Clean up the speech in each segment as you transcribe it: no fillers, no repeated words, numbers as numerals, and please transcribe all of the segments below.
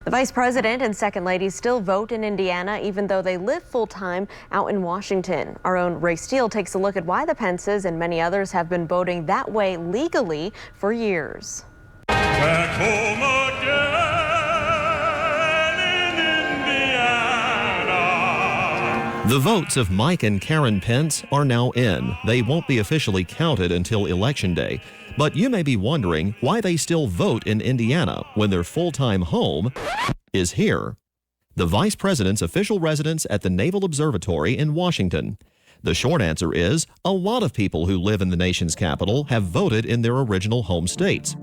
The Vice President and Second Lady still vote in Indiana, even though they live full-time out in Washington. Our own Steele takes a look at why the Pences and many others have been voting that way legally for years. Back home again in Indiana. The votes of Mike and Karen Pence are now in. They won't be officially counted until Election Day. But you may be wondering why they still vote in Indiana when their full-time home is here. The Vice President's official residence at the Naval Observatory in Washington. The short answer is a lot of people who live in the nation's capital have voted in their original home states.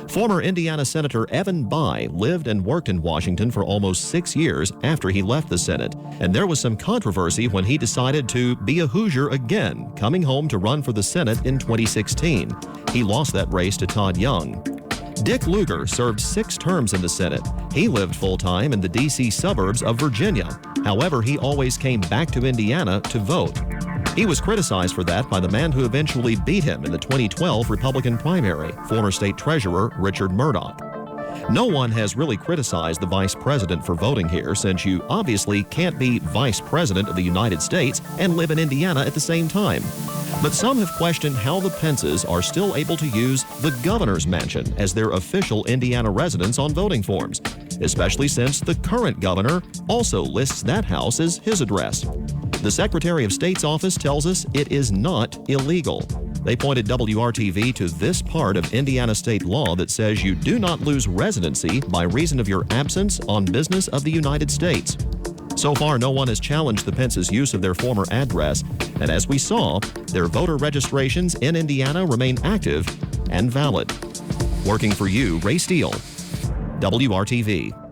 Former Indiana Senator Evan Bayh lived and worked in Washington for almost 6 years after he left the Senate, and there was some controversy when he decided to be a Hoosier again, coming home to run for the Senate in 2016. He lost that race to Todd Young. Dick Lugar served 6 terms in the Senate. He lived full-time in the D.C. suburbs of Virginia. However, he always came back to Indiana to vote. He was criticized for that by the man who eventually beat him in the 2012 Republican primary, former state treasurer Richard Murdoch. No one has really criticized the vice president for voting here, since you obviously can't be vice president of the United States and live in Indiana at the same time. But some have questioned how the Pences are still able to use the governor's mansion as their official Indiana residence on voting forms, especially since the current governor also lists that house as his address. The Secretary of State's office tells us it is not illegal. They pointed WRTV to this part of Indiana state law that says you do not lose residency by reason of your absence on business of the United States. So far, no one has challenged the Pences' use of their former address, and as we saw, their voter registrations in Indiana remain active and valid. Working for you, Steele, WRTV.